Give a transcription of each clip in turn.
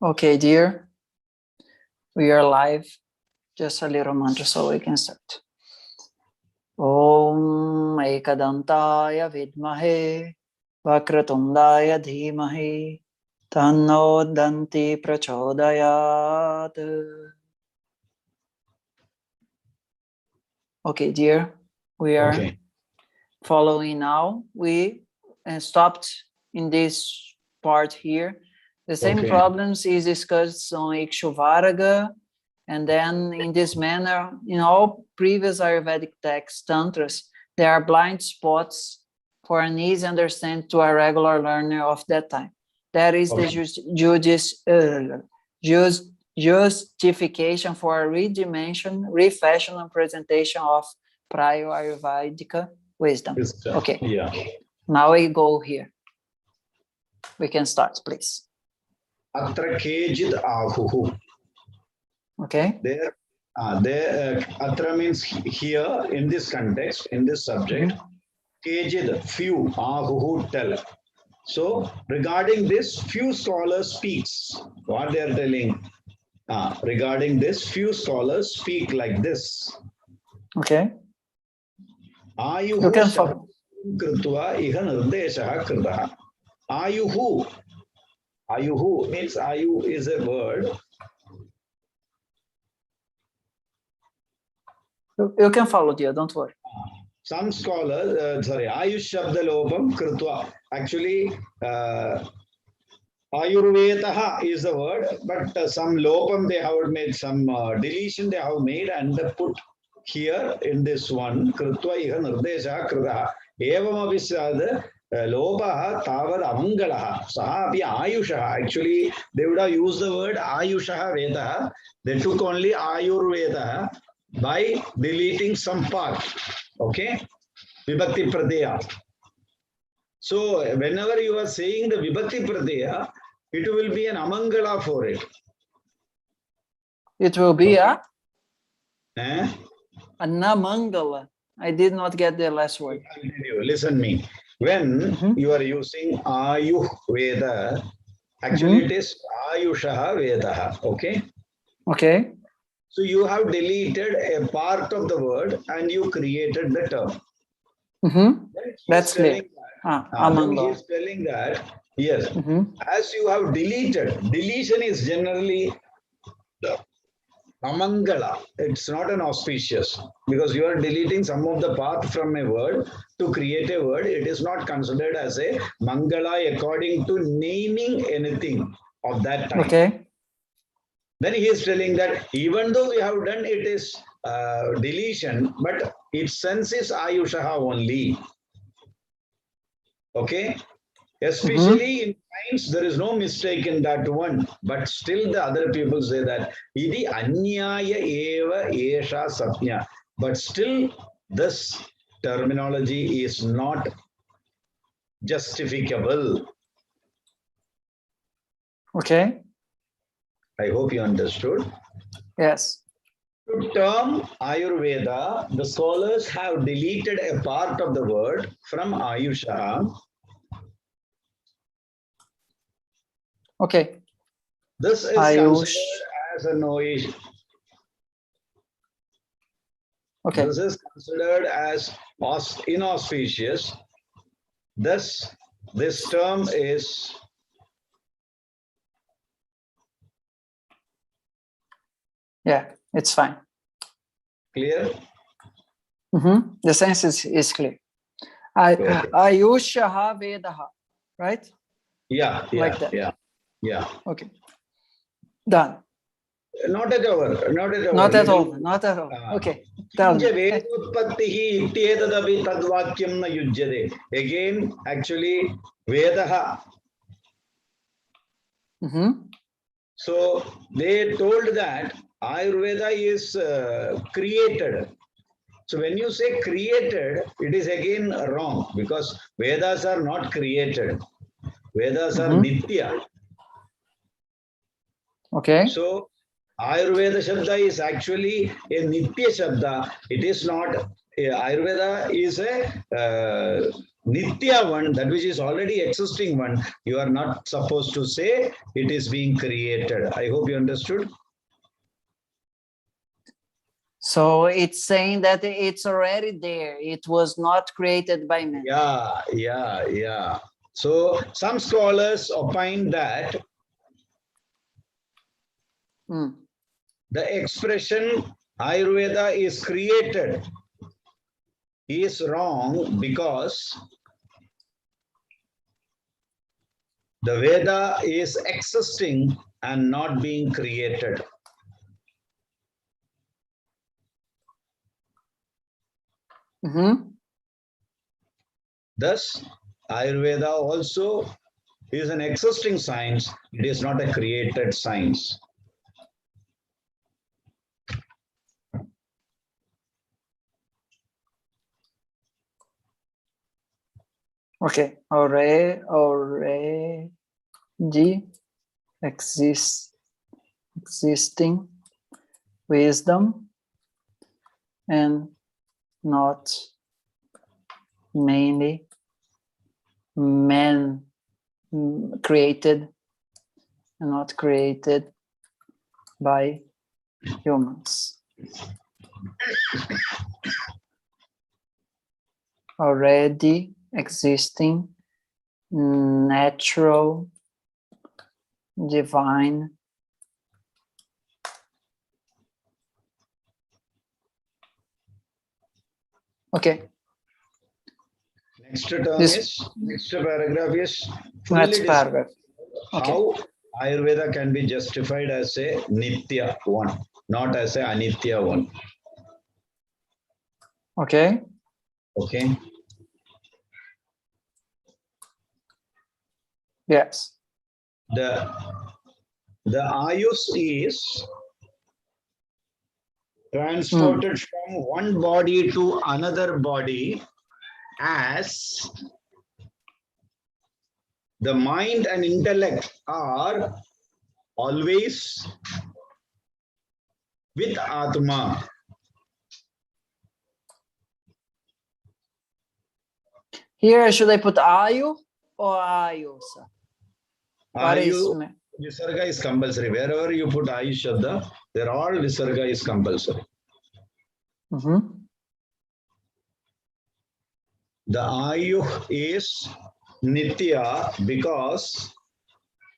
Okay, dear. We are live. Just a little mantra so we can start. Om Ekadantaya Vidmahe Vakratundaya Dhimahi Tanno Danti Prachodayat. Okay, dear. We are following now. We stopped in this part here. The same problems is discussed on Ikshuvaraga, and then in this manner, in all previous Ayurvedic texts, tantras, there are blind spots for an easy understanding to a regular learner of that time. That is the justification for a redimension, refashion, and presentation of prior Ayurvedic wisdom. Okay. Yeah. Now we go here. We can start, please. Atra kecit āhuḥ. Okay. There, atra means here in this context, in this subject. Kecit, few, āhuḥ, tell. So regarding this, few scholars speaks. What they are telling regarding this, few scholars speak like this. Okay. āyuḥ kṛtvā iha nirdeśaḥ kṛtaḥ. āyuḥ. Āyuḥ means āyuḥ is a word. You can follow, dear, don't worry. Some scholars, āyuṣ shabda lopam kṛtvā. Actually, āyurvedarasyana is the word, but some lopam they have made, some deletion they have made and put here in this one. kṛtvā iha nirdeśaḥ kṛtaḥ. Evam avisad. Lopaha tāvat amaṅgalaḥ sahapi āyuṣaḥ. Actually, they would have used the word āyuṣaḥ veda. They took only āyurveda by deleting some part. Okay? Vibhakti pratyaya. So, whenever you are saying the vibhakti pratyaya, it will be an amaṅgalaḥ for it. It will be a namangala. I did not get the last word. Listen me. When you are using āyuḥ veda, actually it is āyuṣaḥ veda. Okay? Okay. So you have deleted a part of the word and you created the term. That's clear. He is telling that, yes, as you have deleted, deletion is generally amaṅgalaḥ. It's not an auspicious, because you are deleting some of the part from a word to create a word. It is not considered as a mangala according to naming anything of that time. Okay. Then he is telling that even though we have done it is deletion, but its sense is āyuṣaḥ only. Okay. Especially in science, there is no mistake in that one, but still the other people say that idi anyāyya eva esha saṃjñā. But still this terminology is not justificable. Okay. I hope you understood. Yes. To term Ayurveda, the scholars have deleted a part of the word from āyuṣaḥ. Okay. This is āyuḥ. considered as a noise. Okay. This is considered as inauspicious. Thus, this term is it's fine. Clear? The sense is clear. Āyuṣaḥ vedaḥ, right? Yeah. Like that. Yeah. Okay. Done. Not at all. Not at all. Okay. Kiñca utpattiḥ etatapi tadvakyam na yujyate. Again, actually, vedaḥ. So they told that Ayurveda is created. So when you say created, it is again wrong, because Vedas are not created. Vedas are nitya. Okay. So Ayurveda Shabda is actually a nitya Shabda. It is not, Ayurveda is a Nitya one, that which is already existing one, you are not supposed to say it is being created. I hope you understood. So it's saying that it's already there. It was not created by man. Yeah. So some scholars opine that the expression Ayurveda is created is wrong because the Veda is existing and not being created. Thus, Ayurveda also is an existing science. It is not a created science. Okay, already existing wisdom and not mainly man created and not created by humans. Already existing natural divine okay. Next paragraph is next paragraph. How Ayurveda can be justified as a Nitya one, not as a Anitya one. Okay. Yes. The āyuṣ is transported from one body to another body as the mind and intellect are always with Atma. Here, should I put āyuḥ or āyuṣaḥ? Visarga is compulsory. Wherever you put āyuḥ shabda, they're all visarga is compulsory. The āyuḥ is nitya because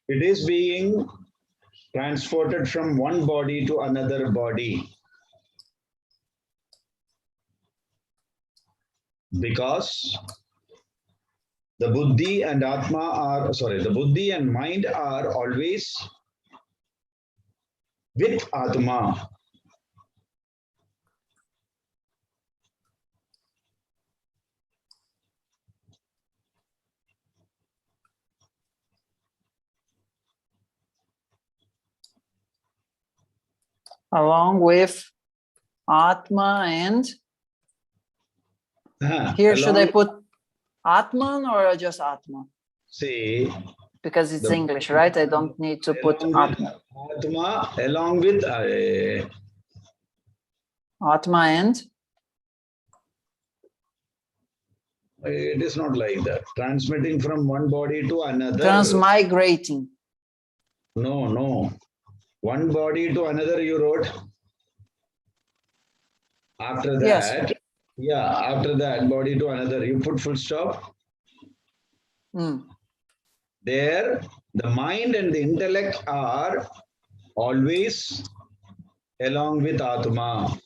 it is being transported from one body to another body. Because the buddhi and the buddhi and mind are always with Atma. Along with Atma and here should I put Atman or just Atma? See, because it's English, right? I don't need to put Atma. Atma along with Atma and it is not like that. Transmitting from one body to another. Transmigrating. No. One body to another you wrote. After that, yes. After that, body to another, you put full stop. There, the mind and the intellect are always along with Atma.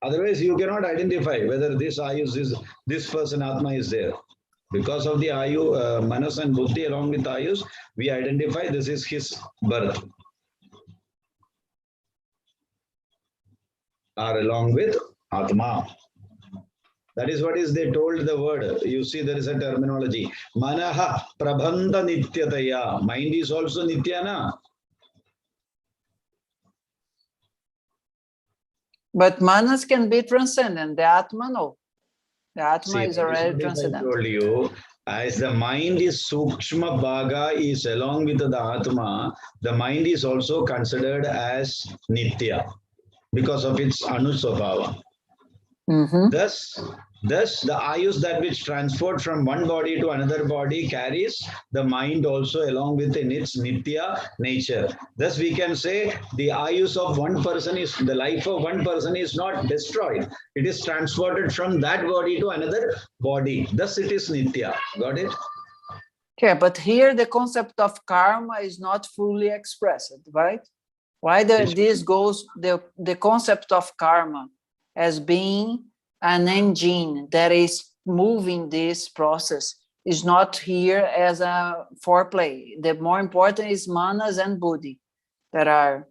Otherwise, you cannot identify whether this Ayush is, this person Atma is there. Because of the Manas and Buddhi along with Ayush, we identify this is his birth. Are along with Atma. That is what is they told the word. You see, there is a terminology. Manaha prabandha nityataya. Mind is also nitya, na? But manas can be transcendent. The Atma, no. The Atma is already transcendent. I told you, as the mind is sukshma bhaga is along with the Atma, the mind is also considered as nitya because of its anusvabhava. Thus, Thus, the ayus, that which transport from one body to another body, carries the mind also along with in its nitya nature. Thus, we can say the ayus of one person is, the life of one person is not destroyed. It is transported from that body to another body. Thus, it is nitya. Got it? Okay, but here the concept of karma is not fully expressed, right? Why this goes, the concept of karma as being an engine that is moving this process is not here as a foreplay. The more important is manas and buddhi that are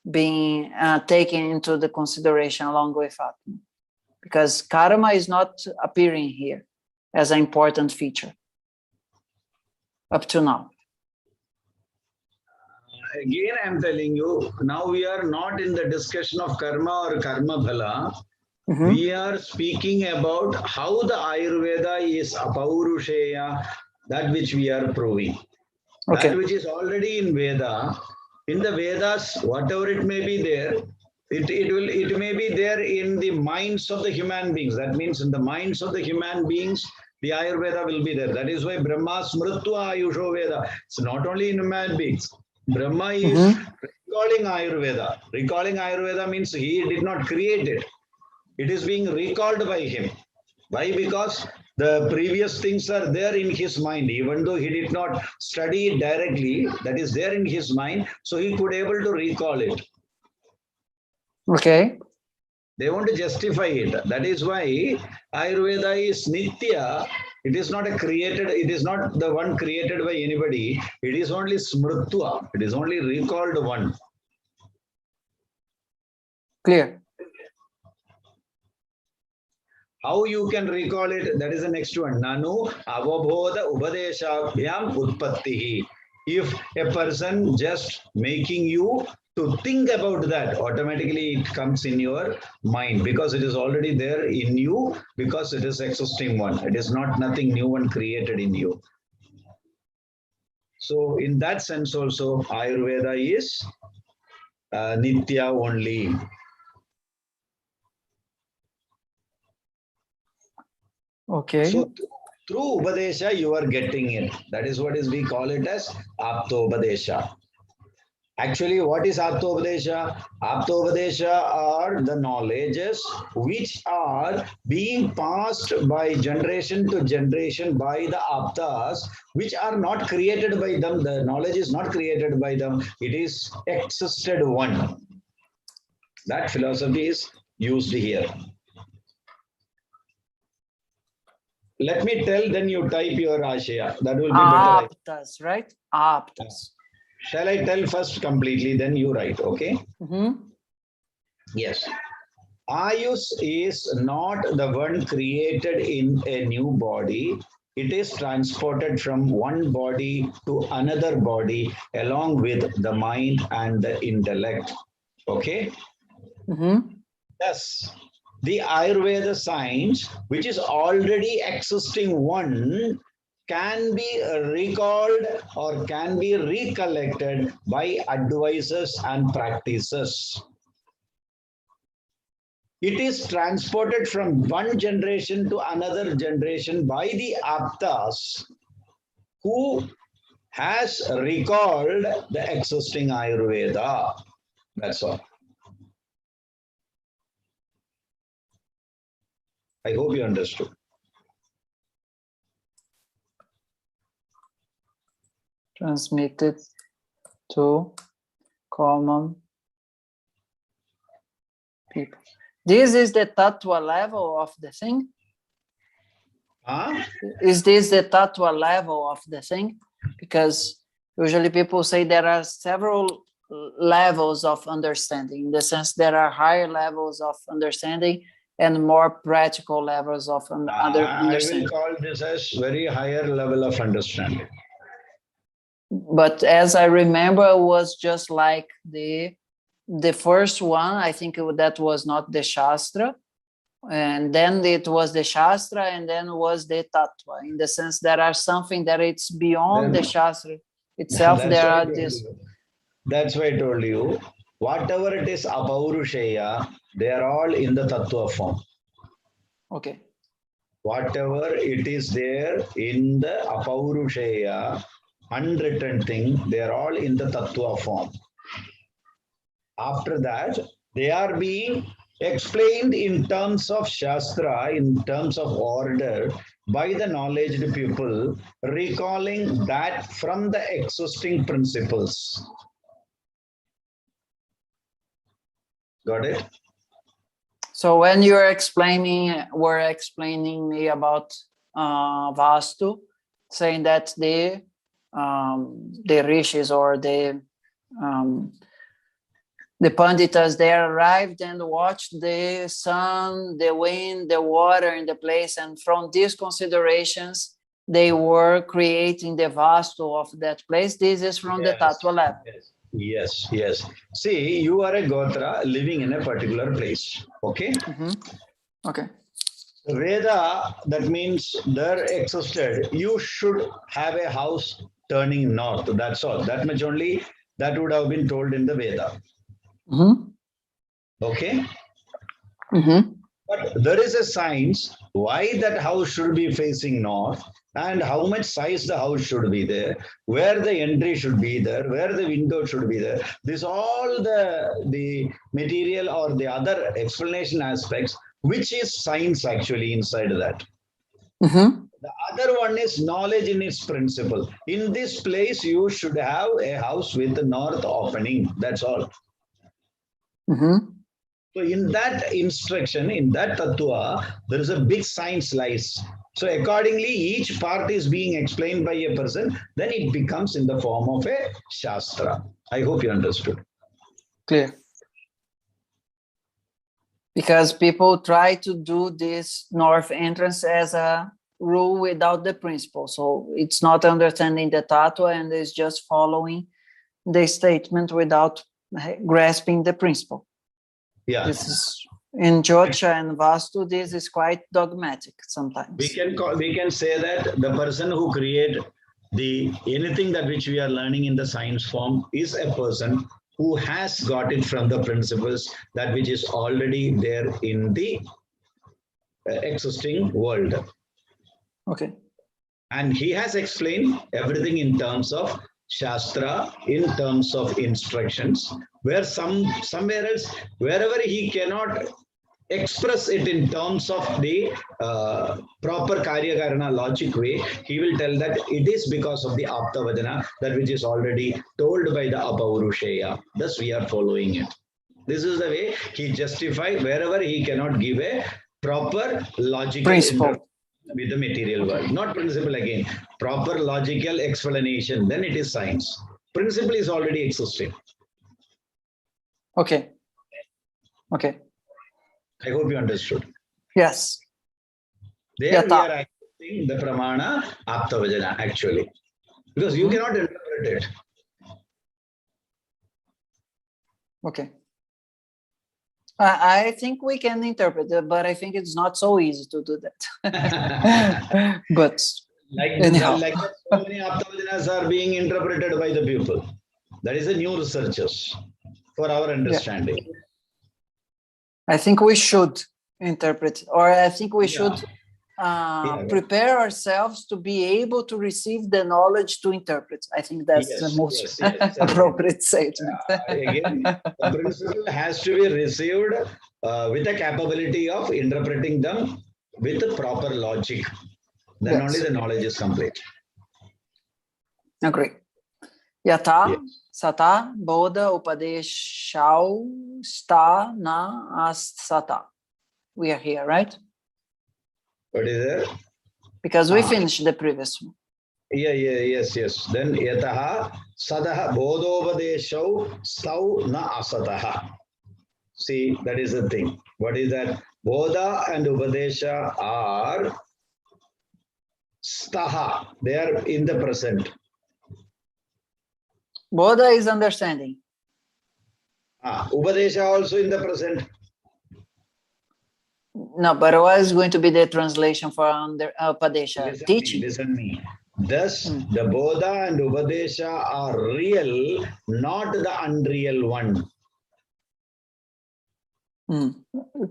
being taken into the consideration along with atma, because karma is not appearing here as an important feature up to now. Again, I'm telling you, now we are not in the discussion of karma or karma bhala. We are speaking about how the Ayurveda is apaurusheya, that which we are proving. Okay. That which is already in Veda. In the Vedas, whatever it may be there, it may be there in the minds of the human beings. That means in the minds of the human beings, the Ayurveda will be there. That is why Brahma smritva ayusho Veda. It's not only in human beings. Brahma is recalling Ayurveda. Recalling Ayurveda means he did not create it. It is being recalled by him. Why? Because the previous things are there in his mind, even though he did not study it directly, that is there in his mind, so he could able to recall it. Okay. They want to justify it. That is why Ayurveda is nitya. It is not a created, it is not the one created by anybody. It is only smritva. It is only recalled one. Clear. How you can recall it? That is the next one. Nanu avabodha ubadeshabhyam utpattiḥ. If a person just making you to think about that, automatically it comes in your mind because it is already there in you, because it is existing one. It is not nothing new one created in you. So in that sense also, Ayurveda is nitya only. Okay. So through Upadesha, you are getting it. That is what is we call it as Aptopadesha. Actually, what is Aptopadesha? Aptopadesha are the knowledges which are being passed by generation to generation by the Aptas, which are not created by them. The knowledge is not created by them. It is existed one. That philosophy is used here. Let me tell, then you type your ashaya. That will be better. Aptas, right? Aptas. Shall I tell first completely, then you write, okay? Yes. Ayush is not the one created in a new body. It is transported from one body to another body along with the mind and the intellect. Okay? Thus, the Ayurveda science, which is already existing one, can be recalled or can be recollected by advices and practices. It is transported from one generation to another generation by the Aptas, who has recalled the existing Ayurveda. That's all. I hope you understood. Transmitted to common people. This is the tattva level of the thing? Is this the tattva level of the thing? Because usually people say there are several levels of understanding, in the sense there are higher levels of understanding and more practical levels of understanding. I will call this as very higher level of understanding. But as I remember, it was just like the first one. I think that was not the Shastra, and then it was the Shastra, and then was the Tattva, in the sense there are something that it's beyond the Shastra itself. There are this. That's why I told you, whatever it is apaurusheya, they are all in the Tattva form. Okay. whatever it is there in the apaurushaya, unwritten thing, they are all in the tattva form. After that, they are being explained in terms of śāstra, in terms of order, by the knowledgeable people, recalling that from the existing principles. Got it? So when you're we're explaining me about Vastu, saying that the rishis or the panditas, they arrived and watched the sun, the wind, the water in the place, and from these considerations, they were creating the Vastu of that place. This is from the Tattva level. Yes, yes. See, you are a Gotra living in a particular place. Okay? Okay. Veda, that means there existed. You should have a house turning north. That's all. That much only that would have been told in the Veda. Okay? But there is a science why that house should be facing north and how much size the house should be there, where the entry should be there, where the window should be there. This all the material or the other explanation aspects, which is science actually inside of that. The other one is knowledge in its principle. In this place, you should have a house with the north opening. That's all. So in that instruction, in that tattva, there is a big science lies. So accordingly, each part is being explained by a person, then it becomes in the form of a śāstra. I hope you understood. Clear. Because people try to do this north entrance as a rule without the principle. So it's not understanding the tattva and it's just following the statement without grasping the principle. Yeah. This is in Jyotisha and Vastu, this is quite dogmatic sometimes. We can say that the person who created anything that which we are learning in the science form is a person who has got it from the principles that which is already there in the existing world. Okay. And he has explained everything in terms of śāstra, in terms of instructions, where somewhere else, wherever he cannot express it in terms of the proper karya karana logic way, he will tell that it is because of the aptavadana, that which is already told by the apaurushaya. Thus we are following it. This is the way he justifies wherever he cannot give a proper logical principle with the material world. Not principle again, proper logical explanation, then it is science. Principle is already existing. Okay. Okay. I hope you understood. Yes. There we are accepting the pramana aptavajana actually. Because you cannot interpret it. Okay. I think we can interpret it, but I think it's not so easy to do that. But anyhow. Like so many aptavajanas are being interpreted by the people. That is the new researchers for our understanding. Yeah. I think we should interpret, or I think we should prepare ourselves to be able to receive the knowledge to interpret. I think that's the most appropriate statement. Again, the principle has to be received with the capability of interpreting them with the proper logic. Then only the knowledge is complete. Agree. Yata, sata, bodha, upadeshau, sthana, asata. We are here, right? What is it? Because we finished the previous one. Yes. Then yataha sadaha bodhopadeshau stau na asataha. See, that is the thing. What is that? Bodha and upadesha are staha. They are in the present. Bodha is understanding. Upadesha also in the present. No, but what is going to be the translation for Upadesha? Teaching. Listen me. Thus, the Bodha and Upadesha are real, not the unreal one.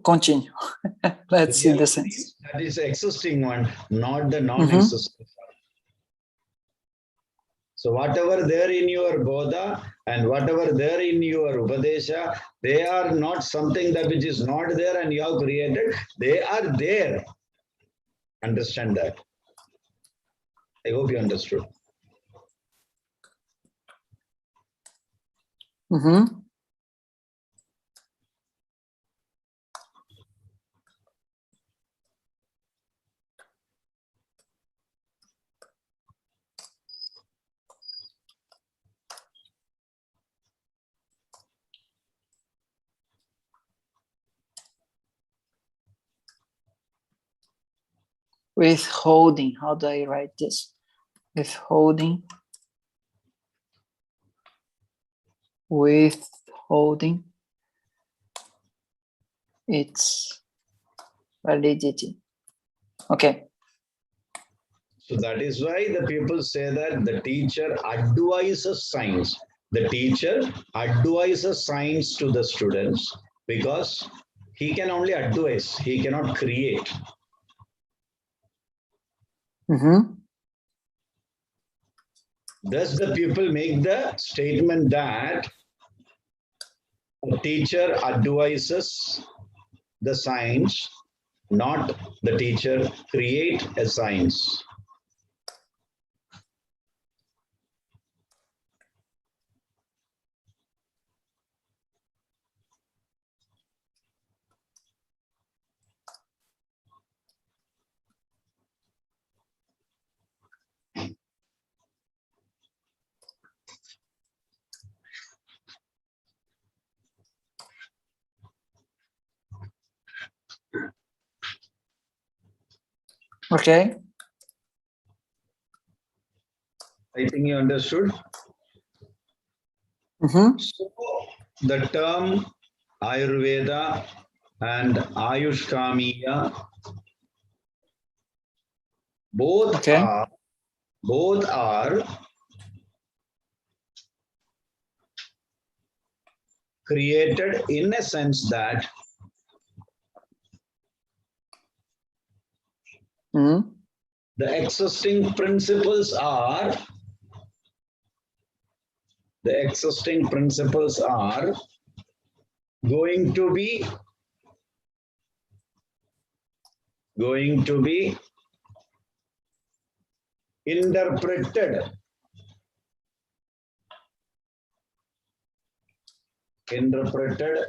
Continue. Let's see the sense. That is the existing one, not the non-existing one. So whatever there in your bodha and whatever there in your upadesha, they are not something that which is not there and you have created. They are there. Understand that. I hope you understood. Withholding. How do I write this? Withholding. Withholding its validity. Okay. So that is why the people say that the teacher advises science. The teacher advises science to the students because he can only advise, he cannot create. Thus the people make the statement that a teacher advises the science, not the teacher create a science. Okay. I think you understood. So the term Ayurveda and āyuṣ both are created in a sense that the existing principles are going to be interpreted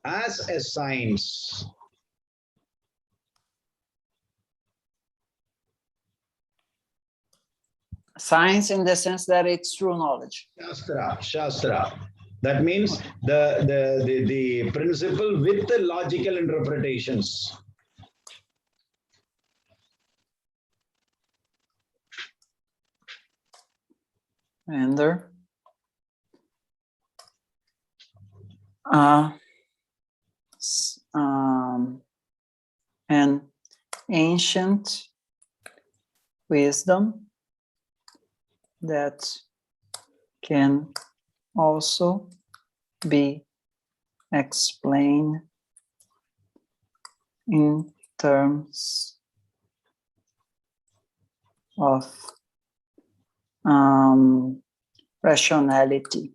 as a science. Science in the sense that it's true knowledge. Śāstra. That means the principle with the logical interpretations. And there. An ancient wisdom that can also be explained in terms of rationality,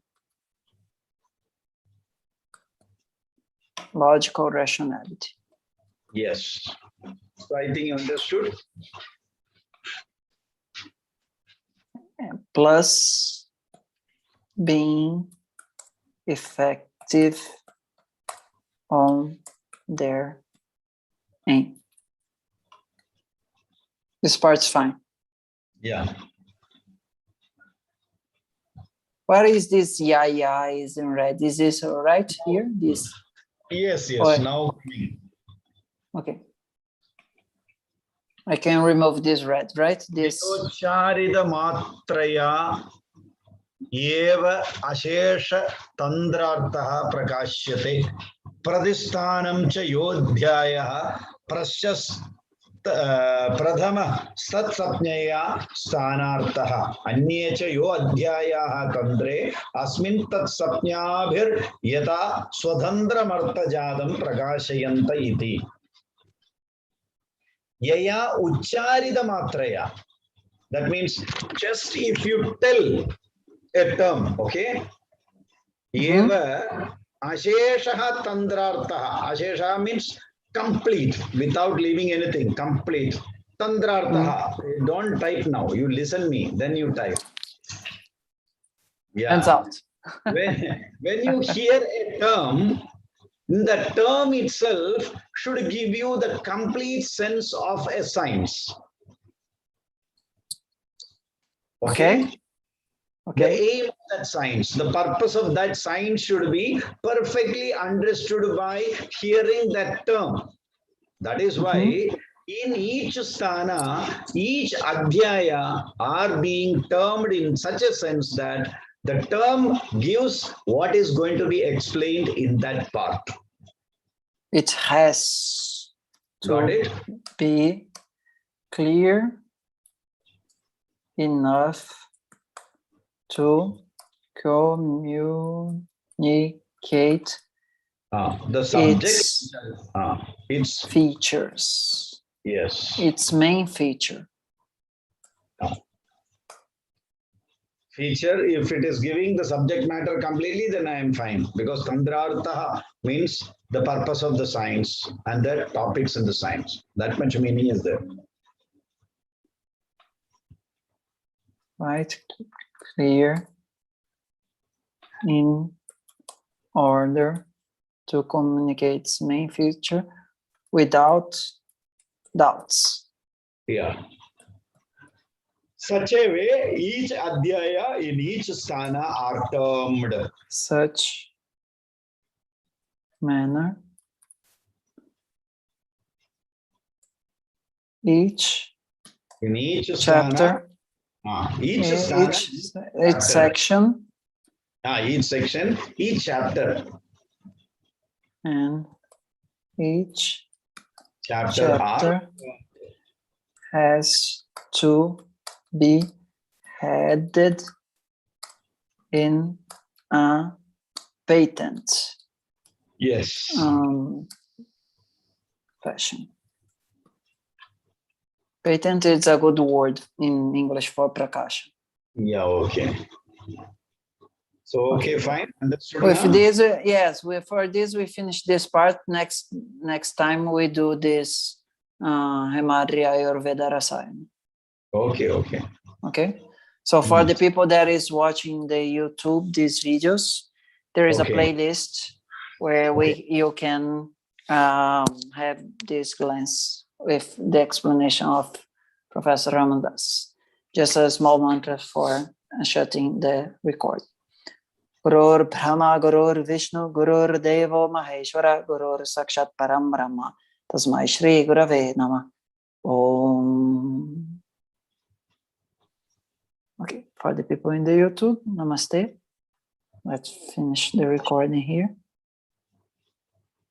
logical rationality. Yes. So I think you understood. Plus being effective on their aim. This part's fine. Yeah. What is this yaya is in red? Is this all right here? This? Yes, yes. Oh, now. Okay. I can remove this red, right? This. Charida matraya eva ashesha tandrartha prakashyate pradisthanam cha yodhyaya prasyas Pradhama sat sapñaya sthanarthaha अन्ये च यो अध्यायाः तन्त्रे अस्मिन् तत् sapñābhir yata स्वतन्त्रमर्थजातं प्रकाशयन्त इति yaya ucharita matraya. That means just if you tell a term, okay? Eva asheshaha tandrarthaha. Asheshaha means complete, without leaving anything, complete. Tandrarthaha. Don't type now. You listen me, then you type. Yeah. Hands out. When you hear a term, the term itself should give you the complete sense of a science. Okay? The aim of that science, the purpose of that science should be perfectly understood by hearing that term. That is why in each sthana, each adhyaya are being termed in such a sense that the term gives what is going to be explained in that part. It has to be clear enough to communicate the subject, its features. Yes. Its main feature. Feature, if it is giving the subject matter completely, then I am fine. Because tandrartha means the purpose of the science and the topics in the science. That much meaning is there. Right, clear, in order to communicate its main feature without doubts. Yeah. Such a way, each adhyaya in each sthana are termed. Such manner, each in each chapter, each section, each chapter, and each chapter has to be headed in a patent fashion. Patent is a good word in English for prakasha. Yeah, okay. So, okay, fine. Understood. With this, yes, for this we finish this part. Next time we do this Hemadri Ayurvedarasyana. Okay. Okay. So for the people that is watching the YouTube, these videos, there is a playlist where you can have this glance with the explanation of Professor Arunadatta. Just a small mantra for shutting the record. Gurur Brahma, Gurur Vishnu, Gurur Devo Maheshwara, Gurur Sakshat Param Brahma, Tasmai Shri Gurave Namah. Om. Okay, for the people in the YouTube, namaste. Let's finish the recording here.